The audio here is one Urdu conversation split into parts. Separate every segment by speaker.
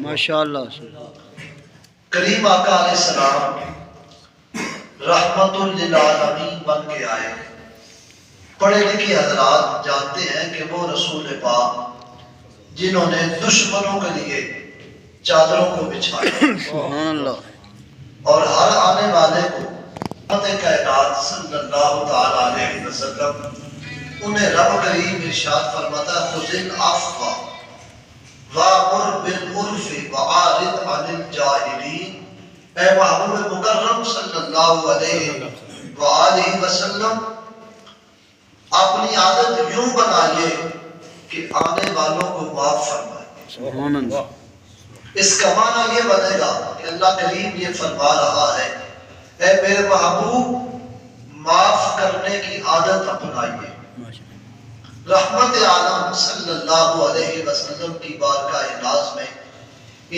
Speaker 1: ماشاءاللہ
Speaker 2: کریم آقا علیہ السلام رحمت للعالمین بن کے آئے۔ پڑھے لکھے حضرات جانتے ہیں کہ وہ رسول پاک جنہوں نے دشمنوں کے لیے چادروں کو بچھایا
Speaker 1: سبحان اللہ
Speaker 2: اور ہر آنے والے کو رحمت کائنات صلی اللہ تعالیٰ علیہ وسلم انہیں رب کریم ارشاد فرماتا خذ العفو وامر بالعرف وعارض عن الجاہلین۔ اے محبوب مکرم صلی اللہ علیہ وآلہ وسلم اپنی عادت یوں بنائیے کہ آنے والوں کو معاف فرمائیے۔
Speaker 1: سبحان اللہ
Speaker 2: اس کا معنی یہ بنے گا کہ اللہ کریم یہ فرما رہا ہے اے میرے محبوب معاف کرنے کی عادت اپنائیے۔ رحمت عالم صلی اللہ علیہ وسلم کی بارگاہ ناز میں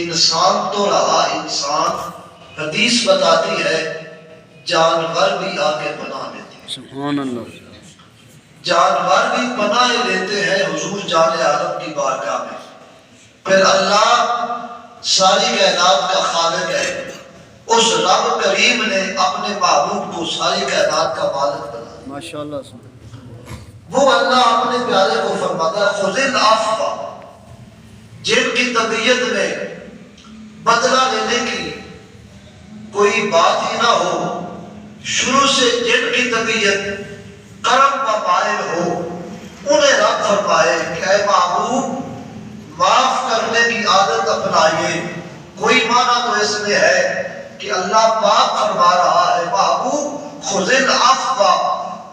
Speaker 2: انسان تو رہا انسان، حدیث بتاتی ہے جانور بھی آگے پناہ لیتے ہیں۔
Speaker 1: سبحان اللہ
Speaker 2: جانور بھی پناہ لیتے ہیں حضور جان عالم کی بارگاہ میں۔ پھر اللہ ساری کائنات کا خالق ہے، اس رب کریم نے اپنے محبوب کو ساری کائنات کا مالک بنا۔
Speaker 1: ماشاءاللہ
Speaker 2: وہ اللہ اپنے پیارے کو فرماتا ہے خذ العفو، جن کی طبیعت میں بدلہ لینے کی کوئی بات ہی نہ ہو، شروع سے جن کی طبیعت کرم کا مائل ہو، انہیں رب فرمائے کہ اے محبوب معاف کرنے کی عادت اپنائیے۔ کوئی معنی تو اس میں ہے کہ اللہ پاک فرما رہا ہے محبوب خذ العفو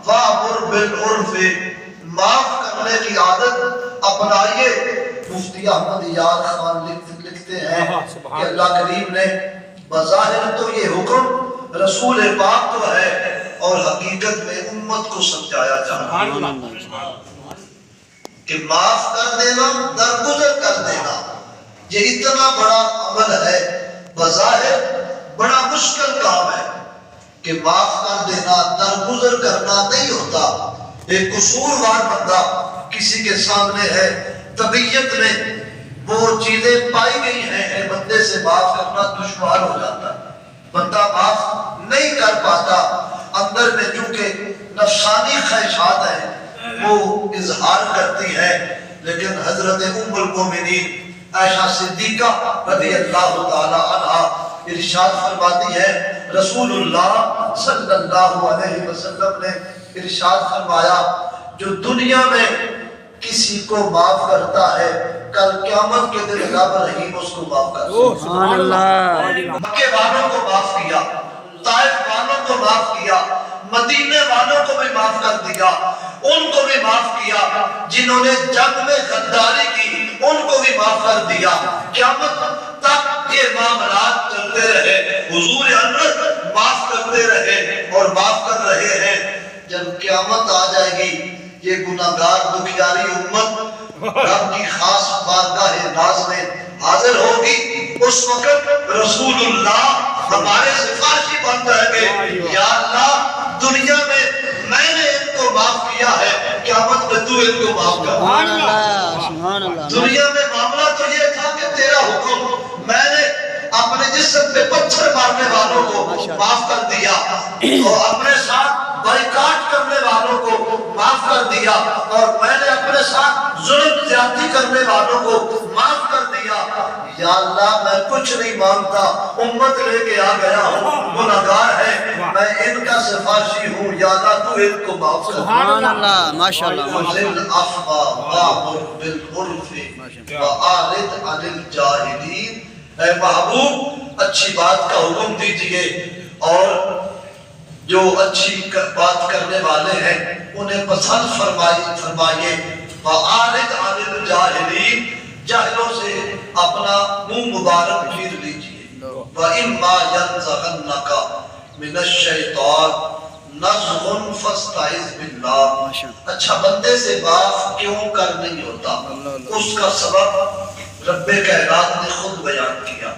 Speaker 2: وامر بالعرف، معاف کرنے کی عادت اپنائیے۔ مفتی احمد یار خان لکھتے ہیں کہ اللہ کریم نے بظاہر تو یہ حکم رسول پاک تو ہے اور حقیقت میں امت کو سمجھایا جا رہا ہے کہ معاف کر دینا، درگزر کر دینا، یہ اتنا بڑا عمل ہے، بظاہر بڑا مشکل کام ہے کہ معاف کر دینا، درگزر کرنا نہیں ہوتا۔ ایک قصوروار بندہ کسی کے سامنے ہے، طبیعت میں وہ چیزیں پائی گئی ہیں، بندے سے معاف کرنا دشوار ہو جاتا ہے، بندہ معاف نہیں کر پاتا، اندر میں چونکہ نفسانی خواہشات ہیں وہ اظہار کرتی ہے۔ لیکن حضرت ام المومنین عائشہ صدیقہ رضی اللہ تعالی عنہا ارشاد فرماتی ہے رسول اللہ صلی اللہ علیہ وسلم نے ارشاد فرمایا جو دنیا میں کسی کو معاف کرتا ہے کل قیامت کے دن رب رحیم اس کو معاف کرتا ہے۔
Speaker 1: سبحان اللہ
Speaker 2: مکے والوں کو معاف کیا، طائف والوں کو معاف کیا، مدینے والوں کو بھی معاف کر دیا، ان کو بھی معاف کیا جنہوں نے جنگ میں غداری کی، ان کو بھی معاف کر دیا۔ قیامت تک یہ معاملات چلتے رہے، حضور انور معاف کرتے رہے اور معاف کر رہے ہیں۔ جب قیامت آ جائے گی یہ گناہگار دکھیاری امت رب کی خاص بارگاہ ناز میں حاضر ہوگی، اس وقت رسول اللہ ہمارے سفارشی بن جائیں گے یا اللہ دنیا میں نے ان کو معاف کیا ہے، قیامت میں تو ان کو معاف کر۔
Speaker 1: سبحان اللہ سبحان اللہ
Speaker 2: دنیا میں معاملہ تو یہ تھا کہ تیرا حکم، میں نے اپنے جسم پہ پتھر مارنے والوں کو معاف کر دیا اور اپنے ساتھ بائیکاٹ کرنے والوں کو معاف کر دیا اور میں نے اپنے ساتھ ظلم زیادتی کرنے والوں کو معاف کر دیا۔ یا اللہ میں کچھ نہیں مانتا، امت لے کے آ گیا ہوں، گناہگار ہے، میں ان کا سفارشی ہوں، یا اللہ تو ان کو معاف کر۔
Speaker 1: سبحان اللہ ماشاءاللہ
Speaker 2: خذ العفو وامر بالعرف وأعرض عن الجاہلین۔ اے محبوب اچھی بات کا حکم دیجئے اور جو اچھی بات کرنے والے ہیں انہیں پسند فرمائیے۔ وأعرض عن الجاہلین، جاہلوں سے اپنا منہ مبارک پھیر لیجئے۔ وَإِمَّا يَنزَغَنَّكَ مِنَ الشَّيْطَانِ نَزْغٌ فَاسْتَعِذْ بِاللَّهِ۔ اچھا بندے سے معاف کیوں کر نہیں ہوتا، اس کا سبب رب کائنات نے خود بیان کیا۔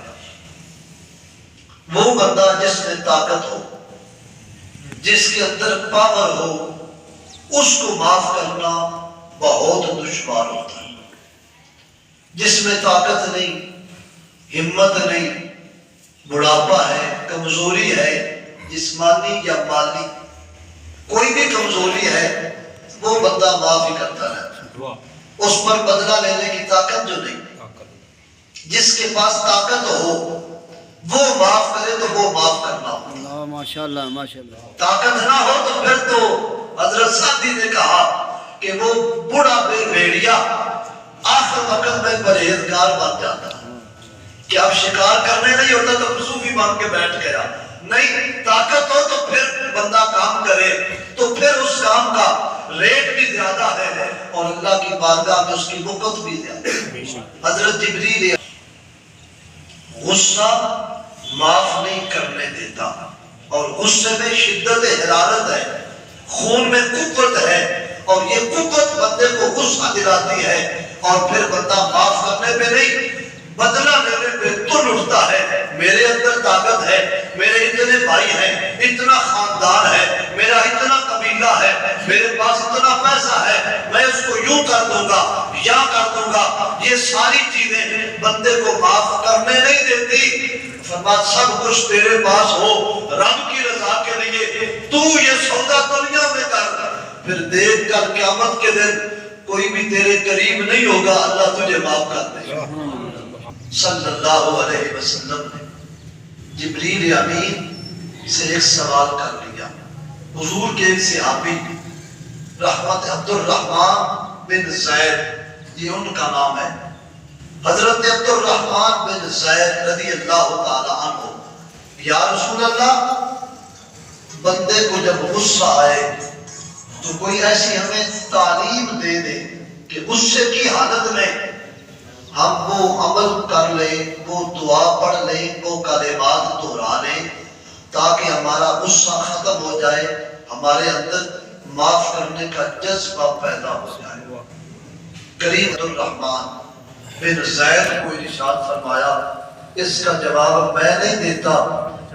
Speaker 2: وہ بندہ جس میں طاقت ہو، جس کے اندر پاور ہو، اس کو معاف کرنا بہت دشوار ہوتا ہے۔ جس میں طاقت نہیں، ہمت نہیں، بڑھاپا ہے، کمزوری ہے جسمانی یا مالی، کوئی بھی کمزوری ہے وہ بندہ معاف ہی کرتا رہتا، اس پر بدلہ لینے کی طاقت جو نہیں۔ جس کے پاس طاقت ہو وہ معاف کرے تو وہ معاف کرنا ہو،
Speaker 1: اللہ ماشاء اللہ ماشاء اللہ۔
Speaker 2: طاقت نہ ہو تو پھر تو حضرت سعدی نے کہا کہ وہ بوڑھا بے بھیڑیا آخر وقت میں پرہیزگار بن جاتا ہے کہ اب شکار کرنے نہیں ہوتا تو صوفی بن کے بیٹھ گیا، نہیں، طاقت ہو تو پھر بندہ کام کرے تو پھر اس کام کا ریٹ بھی زیادہ ہے اور اللہ کی بارگاہ میں اس کی وقت بھی زیادہ ہے۔ حضرت جبریل غصہ معاف نہیں کرنے دیتا، اور غصے میں شدت حرارت ہے، خون میں قوت ہے، اور یہ قوت بندے کو غصہ دلاتی ہے اور پھر بندہ معاف کرنے پہ نہیں، بدلہ لینے پہ تل اٹھتا ہے۔ میرے اندر طاقت ہے، میرے اتنے بھائی ہیں، اتنا خاندان ہے، میرا اتنا قبیلہ ہے، میرے پاس اتنا پیسہ ہے، میں اس کو یوں کر دوں گا یا کر دوں گا، یہ ساری چیزیں بندے کو معاف کرنے نہیں دیتی۔ فرمایا سب کچھ تیرے پاس ہو رب کی رضا کے لیے، تو یہ سودا دنیا میں کر، پھر دیکھ کر قیامت کے دن کوئی بھی تیرے قریب نہیں ہوگا، اللہ تجھے معاف کر دے گا۔ صلی اللہ علیہ وسلم نے جبریل امین سے ایک سوال کر لیا۔ حضور کے ایک صحابی رحمت عبد الرحمن بن زید، یہ ان کا نام ہے، حضرت عبد الرحمن بن زید رضی اللہ تعالی عنہ، یا رسول اللہ بندے کو جب غصہ آئے تو کوئی ایسی ہمیں تعلیم دے دے کہ غصے کی حالت میں ہم وہ عمل کر لیں، وہ دعا پڑھ لیں، وہ کلمات دہرا لیں تاکہ ہمارا غصہ ختم ہو جائے، ہمارے اندر معاف کرنے کا جذبہ پیدا ہو جائے۔ کریم عبد الرحمن بن زید کو ارشاد فرمایا، اس کا جواب میں نہیں دیتا،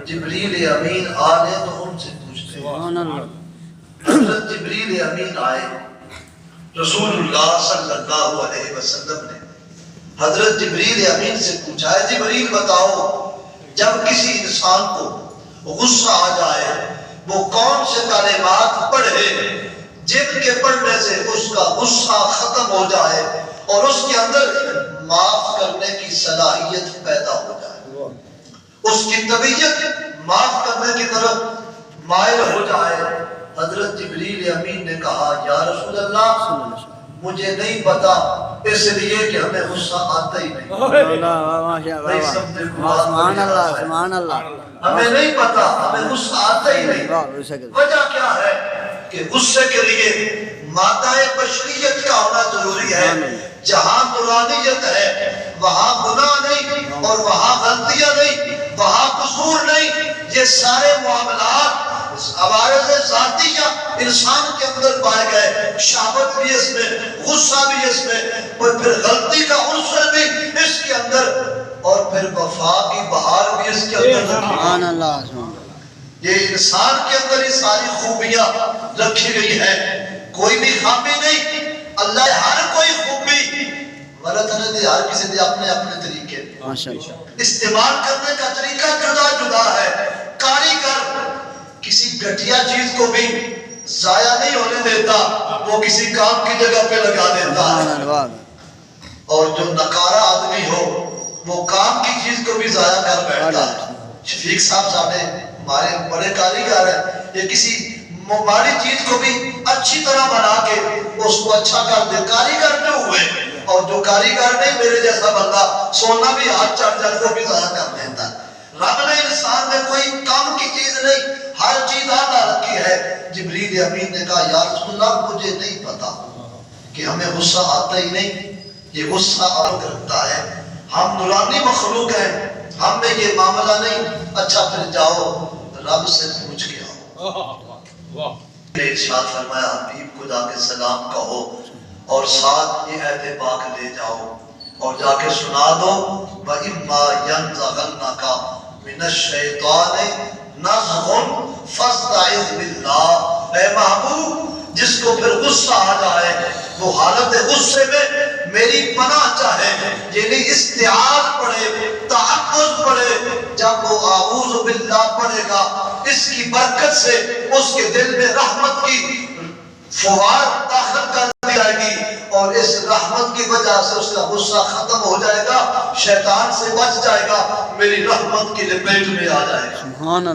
Speaker 2: جبریل امین آنے تو ان سے پوچھتے ہیں۔ حضرت جبریل امین آئے، رسول اللہ صلی اللہ علیہ وسلم نے حضرت جبریل امین سے پوچھا ہے، جبریل بتاؤ جب کسی انسان کو غصہ آ جائے وہ کون سے کلمات پڑھے جن کے پڑھنے سے اس کا غصہ ختم ہو جائے اور اس کے اندر معاف کرنے کی صلاحیت پیدا ہو جائے، اس کی طبیعت معاف کرنے کی طرف مائل ہو جائے۔ حضرت جبریل امین نے کہا، یا رسول اللہ مجھے نہیں پتا، اس لیے کہ ہمیں غصہ آتا ہی نہیں۔
Speaker 1: سبحان اللہ سبحان اللہ۔
Speaker 2: ہمیں نہیں پتا، ہمیں غصہ آتا ہی نہیں۔ وجہ کیا ہے کہ غصے کے لیے مادہ بشریت کا ہونا ضروری ہے۔ جہاں نورانیت ہے وہاں گناہ نہیں اور وہاں غلطیاں نہیں، وہاں قصور نہیں۔ یہ سارے معاملات عوارض ذاتیہ انسان کے اندر پائے گئے، شہوت بھی اس میں، غصہ بھی اس میں، اور پھر غلطی کا عنصر بھی اس کے اندر، اور پھر وفا کی بہار بھی اس کے اندر۔
Speaker 1: سبحان اللہ سبحان اللہ۔
Speaker 2: یہ انسان کے اندر یہ ساری خوبیاں رکھی گئی ہیں، کوئی بھی خامی نہیں۔ اللہ ہر کوئی خوبی غلط نہیں دی، ہر کسی دے اپنے اپنے طریقے استعمال کرنے کا طریقہ جدا جدا ہے۔ کاریگر کسی گھٹیا چیز کو بھی ضائع نہیں ہونے دیتا، وہ کسی کام کی جگہ پہ لگا دیتا ہے، اور جو نکارا آدمی ہو وہ کام کی چیز کو بھی ضائع کر بیٹھتا ہے۔ شفیق صاحب ہمارے بڑے کاریگر ہیں، یہ کسی ماڑی چیز کو بھی اچھی طرح بنا کے اس کو اچھا کر دے، کاریگر جو ہوئے۔ اور جو کاریگر نہیں، میرے جیسا بندہ سونا بھی ہاتھ چڑھ جائے وہ بھی ضائع کر دیتا ہے۔ رب نے انسان میں کوئی کام کی چیز نہیں، ہر چیز اعلیٰ رکھی ہے۔ جبریل امین نے کہا، یا رسول اللہ مجھے نہیں پتا کہ ہمیں غصہ آتا ہی نہیں، یہ غصہ آگ رکھتا ہے، ہم نورانی مخلوق ہیں، ہم میں یہ معاملہ نہیں۔ اچھا پھر جاؤ رب سے پوچھ کے آؤ۔ ارشاد فرمایا، حبیب کو جا کے سلام کہو اور ساتھ یہ عہد پاک لے جاؤ اور جا کے سنا دو، وَإِمَّا يَنزَغَنَّكَ مِنَ الشَّيْطَانِ نَزْغٌ فَاسْتَعِذْ بِاللَّهِ۔ اے محبوب جس کو پھر غصہ آ جائے وہ حالت غصے میں میری پناہ چاہے، یعنی استعاذ پڑھے، جب وہ اعوذ باللہ پڑھے گا اس کی برکت سے اس کے دل میں رحمت کی فوار داخل کر دی جائے گی اور اس رحمت کی وجہ سے اس کا غصہ ختم ہو جائے گا، شیطان سے بچ جائے گا، میری رحمت کی لپیٹ میں آ جائے گا۔
Speaker 1: سبحان اللہ۔